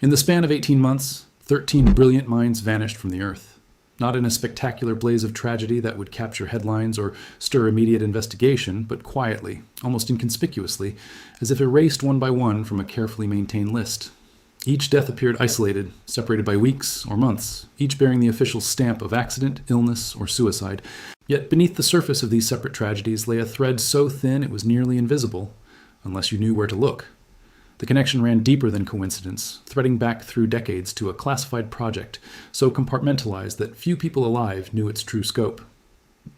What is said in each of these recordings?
In the span of 18 months, 13 brilliant minds vanished from the earth. Not in a spectacular blaze of tragedy that would capture headlines or stir immediate investigation, but quietly, almost inconspicuously, as if erased one by one from a carefully maintained list. Each death appeared isolated, separated by weeks or months, each bearing the official stamp of accident, illness, or suicide. Yet beneath the surface of these separate tragedies lay a thread so thin it was nearly invisible, unless you knew where to look. The connection ran deeper than coincidence, threading back through decades to a classified project, so compartmentalized that few people alive knew its true scope.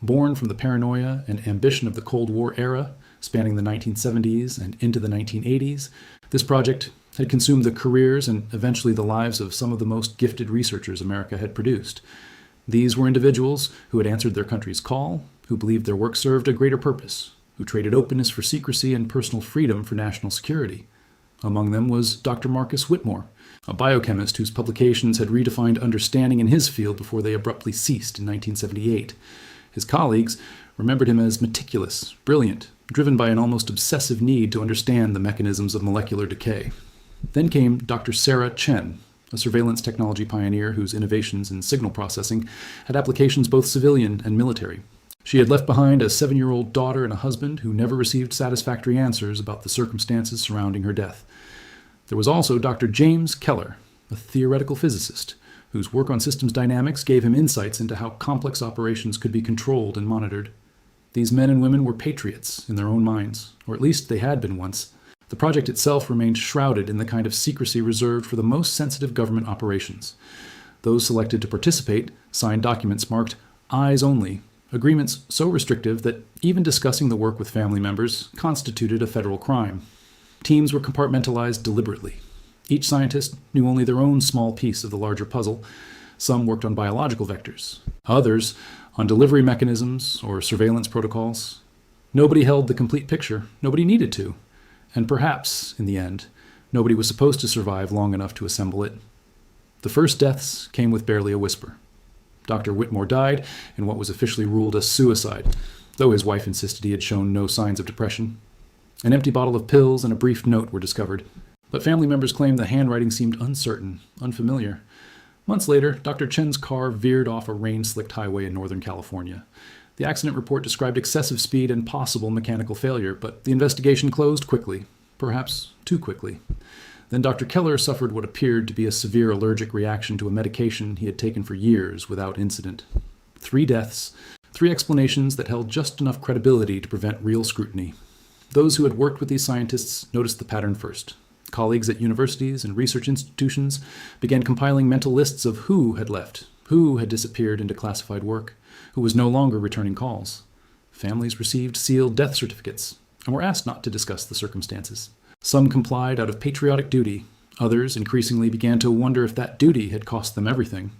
Born from the paranoia and ambition of the Cold War era, spanning the 1970s and into the 1980s, this project had consumed the careers and eventually the lives of some of the most gifted researchers America had produced. These were individuals who had answered their country's call, who believed their work served a greater purpose, who traded openness for secrecy and personal freedom for national security. Among them was Dr. Marcus Whitmore, a biochemist whose publications had redefined understanding in his field before they abruptly ceased in 1978. His colleagues remembered him as meticulous, brilliant, driven by an almost obsessive need to understand the mechanisms of molecular decay. Then came Dr. Sarah Chen, a surveillance technology pioneer whose innovations in signal processing had applications both civilian and military. She had left behind a 7-year-old daughter and a husband who never received satisfactory answers about the circumstances surrounding her death. There was also Dr. James Keller, a theoretical physicist, whose work on systems dynamics gave him insights into how complex operations could be controlled and monitored. These men and women were patriots in their own minds, or at least they had been once. The project itself remained shrouded in the kind of secrecy reserved for the most sensitive government operations. Those selected to participate signed documents marked "Eyes Only," agreements so restrictive that even discussing the work with family members constituted a federal crime. Teams were compartmentalized deliberately. Each scientist knew only their own small piece of the larger puzzle. Some worked on biological vectors, others on delivery mechanisms or surveillance protocols. Nobody held the complete picture. Nobody needed to. And perhaps, in the end, nobody was supposed to survive long enough to assemble it. The first deaths came with barely a whisper. Dr. Whitmore died in what was officially ruled a suicide, though his wife insisted he had shown no signs of depression. An empty bottle of pills and a brief note were discovered, but family members claimed the handwriting seemed uncertain, unfamiliar. Months later, Dr. Chen's car veered off a rain-slicked highway in Northern California. The accident report described excessive speed and possible mechanical failure, but the investigation closed quickly, perhaps too quickly. Then Dr. Keller suffered what appeared to be a severe allergic reaction to a medication he had taken for years without incident. 3 deaths, 3 explanations that held just enough credibility to prevent real scrutiny. Those who had worked with these scientists noticed the pattern first. Colleagues at universities and research institutions began compiling mental lists of who had left, who had disappeared into classified work, who was no longer returning calls. Families received sealed death certificates and were asked not to discuss the circumstances. Some complied out of patriotic duty. Others increasingly began to wonder if that duty had cost them everything.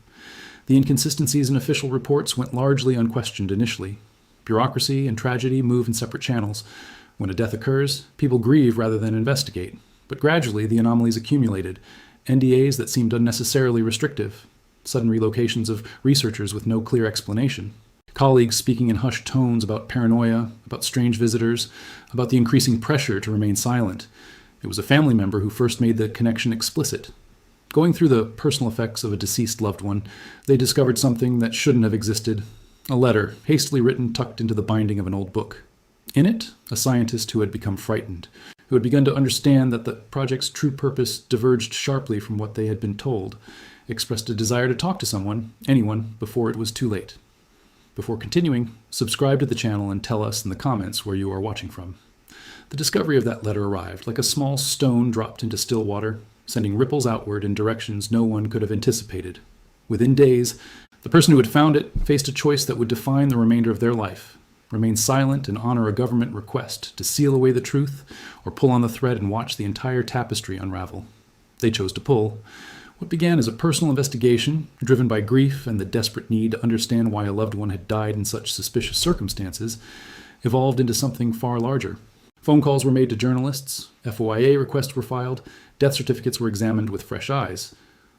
The inconsistencies in official reports went largely unquestioned initially. Bureaucracy and tragedy move in separate channels. When a death occurs, people grieve rather than investigate. But gradually, the anomalies accumulated. NDAs that seemed unnecessarily restrictive. Sudden relocations of researchers with no clear explanation. Colleagues speaking in hushed tones about paranoia, about strange visitors, about the increasing pressure to remain silent. It was a family member who first made the connection explicit. Going through the personal effects of a deceased loved one, they discovered something that shouldn't have existed. A letter, hastily written, tucked into the binding of an old book. In it, a scientist who had become frightened, who had begun to understand that the project's true purpose diverged sharply from what they had been told, expressed a desire to talk to someone, anyone, before it was too late. Before continuing, subscribe to the channel and tell us in the comments where you are watching from. The discovery of that letter arrived like a small stone dropped into still water, sending ripples outward in directions no one could have anticipated. Within days, the person who had found it faced a choice that would define the remainder of their life: remain silent and honor a government request to seal away the truth, or pull on the thread and watch the entire tapestry unravel. They chose to pull. What began as a personal investigation, driven by grief and the desperate need to understand why a loved one had died in such suspicious circumstances, evolved into something far larger. Phone calls were made to journalists, FOIA requests were filed, death certificates were examined with fresh eyes.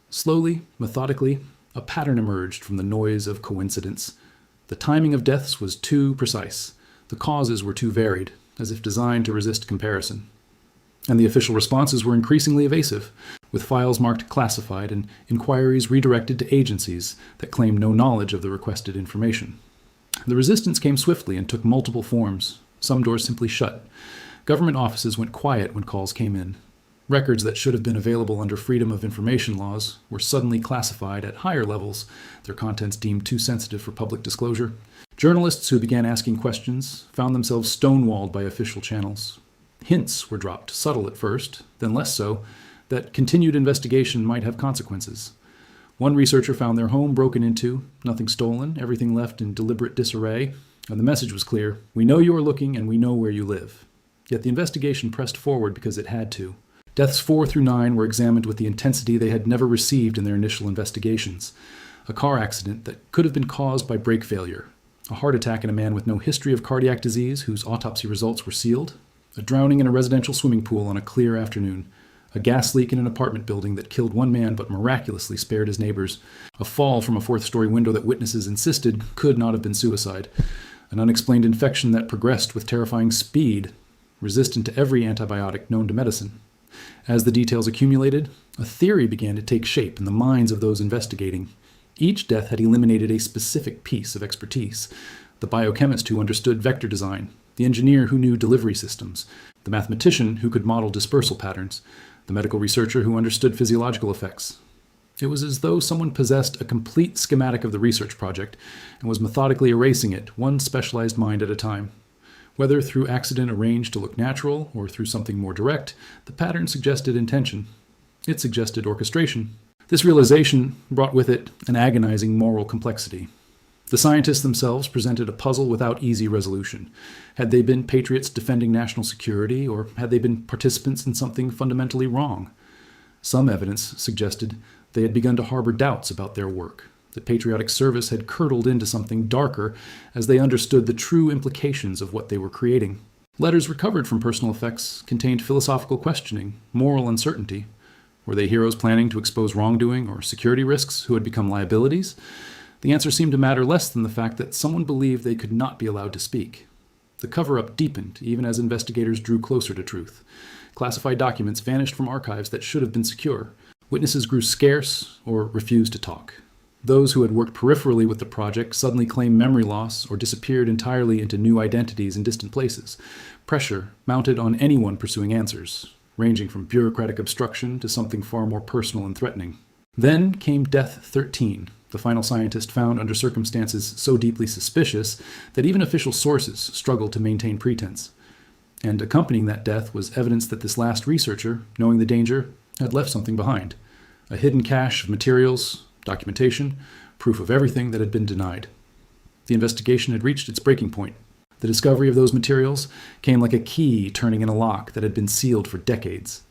Slowly, methodically, a pattern emerged from the noise of coincidence. The timing of deaths was too precise. The causes were too varied, as if designed to resist comparison. And the official responses were increasingly evasive, with files marked classified and inquiries redirected to agencies that claimed no knowledge of the requested information. The resistance came swiftly and took multiple forms. Some doors simply shut. Government offices went quiet when calls came in. Records that should have been available under Freedom of Information laws were suddenly classified at higher levels, their contents deemed too sensitive for public disclosure. Journalists who began asking questions found themselves stonewalled by official channels. Hints were dropped, subtle at first, then less so, that continued investigation might have consequences. One researcher found their home broken into, nothing stolen, everything left in deliberate disarray, and the message was clear: we know you are looking and we know where you live. Yet the investigation pressed forward because it had to. Deaths 4 through 9 were examined with the intensity they had never received in their initial investigations. A car accident that could have been caused by brake failure. A heart attack in a man with no history of cardiac disease whose autopsy results were sealed. A drowning in a residential swimming pool on a clear afternoon. A gas leak in an apartment building that killed one man but miraculously spared his neighbors. A fall from a fourth-story window that witnesses insisted could not have been suicide. An unexplained infection that progressed with terrifying speed, resistant to every antibiotic known to medicine. As the details accumulated, a theory began to take shape in the minds of those investigating. Each death had eliminated a specific piece of expertise. The biochemist who understood vector design, the engineer who knew delivery systems, the mathematician who could model dispersal patterns, the medical researcher who understood physiological effects. It was as though someone possessed a complete schematic of the research project and was methodically erasing it, one specialized mind at a time. Whether through accident arranged to look natural or through something more direct, the pattern suggested intention. It suggested orchestration. This realization brought with it an agonizing moral complexity. The scientists themselves presented a puzzle without easy resolution. Had they been patriots defending national security, or had they been participants in something fundamentally wrong? Some evidence suggested they had begun to harbor doubts about their work, that patriotic service had curdled into something darker as they understood the true implications of what they were creating. Letters recovered from personal effects contained philosophical questioning, moral uncertainty. Were they heroes planning to expose wrongdoing or security risks who had become liabilities? The answer seemed to matter less than the fact that someone believed they could not be allowed to speak. The cover-up deepened even as investigators drew closer to truth. Classified documents vanished from archives that should have been secure. Witnesses grew scarce or refused to talk. Those who had worked peripherally with the project suddenly claimed memory loss or disappeared entirely into new identities in distant places. Pressure mounted on anyone pursuing answers, ranging from bureaucratic obstruction to something far more personal and threatening. Then came Death 13, the final scientist found under circumstances so deeply suspicious that even official sources struggled to maintain pretense. And accompanying that death was evidence that this last researcher, knowing the danger, had left something behind. A hidden cache of materials, documentation, proof of everything that had been denied. The investigation had reached its breaking point. The discovery of those materials came like a key turning in a lock that had been sealed for decades.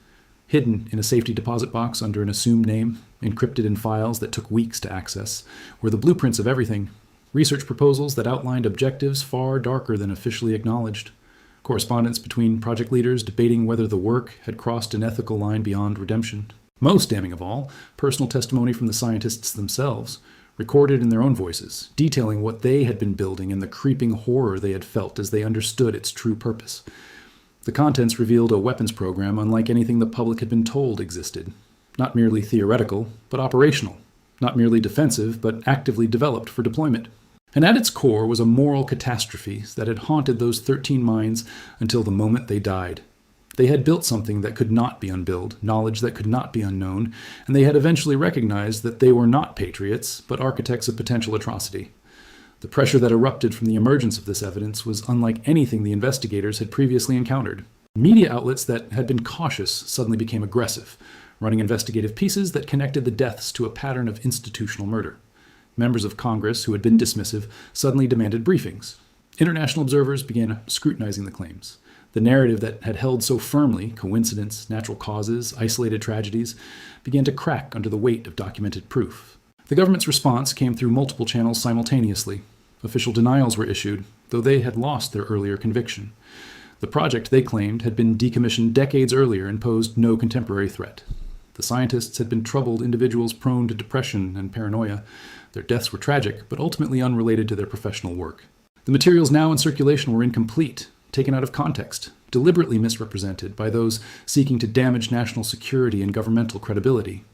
Hidden in a safety deposit box under an assumed name, encrypted in files that took weeks to access, were the blueprints of everything. Research proposals that outlined objectives far darker than officially acknowledged. Correspondence between project leaders debating whether the work had crossed an ethical line beyond redemption. Most damning of all, personal testimony from the scientists themselves, recorded in their own voices, detailing what they had been building and the creeping horror they had felt as they understood its true purpose. The contents revealed a weapons program unlike anything the public had been told existed. Not merely theoretical, but operational. Not merely defensive, but actively developed for deployment. And at its core was a moral catastrophe that had haunted those 13 minds until the moment they died. They had built something that could not be unbuilt, knowledge that could not be unknown, and they had eventually recognized that they were not patriots, but architects of potential atrocity. The pressure that erupted from the emergence of this evidence was unlike anything the investigators had previously encountered. Media outlets that had been cautious suddenly became aggressive, running investigative pieces that connected the deaths to a pattern of institutional murder. Members of Congress who had been dismissive suddenly demanded briefings. International observers began scrutinizing the claims. The narrative that had held so firmly, coincidence, natural causes, isolated tragedies, began to crack under the weight of documented proof. The government's response came through multiple channels simultaneously. Official denials were issued, though they had lost their earlier conviction. The project, they claimed, had been decommissioned decades earlier and posed no contemporary threat. The scientists had been troubled individuals prone to depression and paranoia. Their deaths were tragic, but ultimately unrelated to their professional work. The materials now in circulation were incomplete, taken out of context, deliberately misrepresented by those seeking to damage national security and governmental credibility.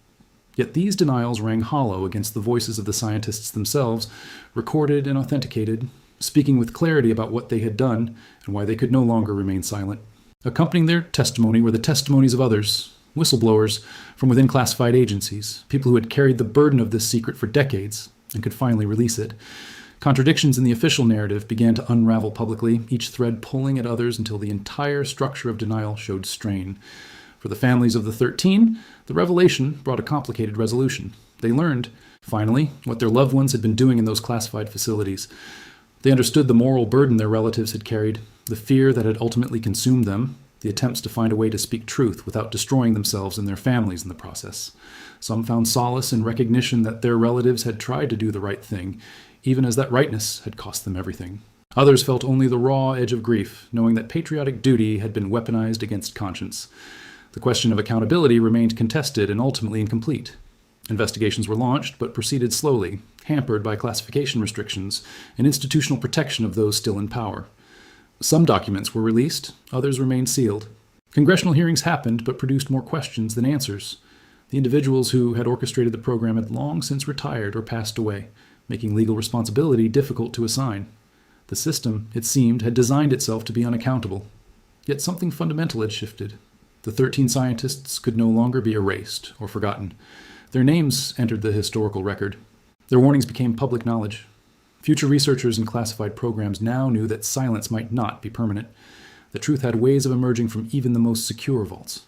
Yet these denials rang hollow against the voices of the scientists themselves, recorded and authenticated, speaking with clarity about what they had done and why they could no longer remain silent. Accompanying their testimony were the testimonies of others, whistleblowers from within classified agencies, people who had carried the burden of this secret for decades and could finally release it. Contradictions in the official narrative began to unravel publicly, each thread pulling at others until the entire structure of denial showed strain. For the families of the 13, the revelation brought a complicated resolution. They learned, finally, what their loved ones had been doing in those classified facilities. They understood the moral burden their relatives had carried, the fear that had ultimately consumed them, the attempts to find a way to speak truth without destroying themselves and their families in the process. Some found solace in recognition that their relatives had tried to do the right thing, even as that rightness had cost them everything. Others felt only the raw edge of grief, knowing that patriotic duty had been weaponized against conscience. The question of accountability remained contested and ultimately incomplete. Investigations were launched, but proceeded slowly, hampered by classification restrictions and institutional protection of those still in power. Some documents were released, others remained sealed. Congressional hearings happened, but produced more questions than answers. The individuals who had orchestrated the program had long since retired or passed away, making legal responsibility difficult to assign. The system, it seemed, had designed itself to be unaccountable. Yet something fundamental had shifted. The 13 scientists could no longer be erased or forgotten. Their names entered the historical record. Their warnings became public knowledge. Future researchers in classified programs now knew that silence might not be permanent. The truth had ways of emerging from even the most secure vaults.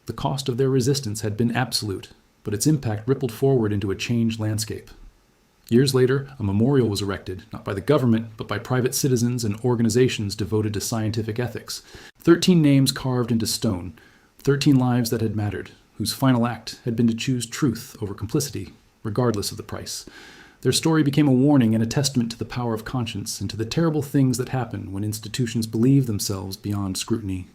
The cost of their resistance had been absolute, but its impact rippled forward into a changed landscape. Years later, a memorial was erected, not by the government, but by private citizens and organizations devoted to scientific ethics. 13 names carved into stone, 13 lives that had mattered, whose final act had been to choose truth over complicity, regardless of the price. Their story became a warning and a testament to the power of conscience and to the terrible things that happen when institutions believe themselves beyond scrutiny.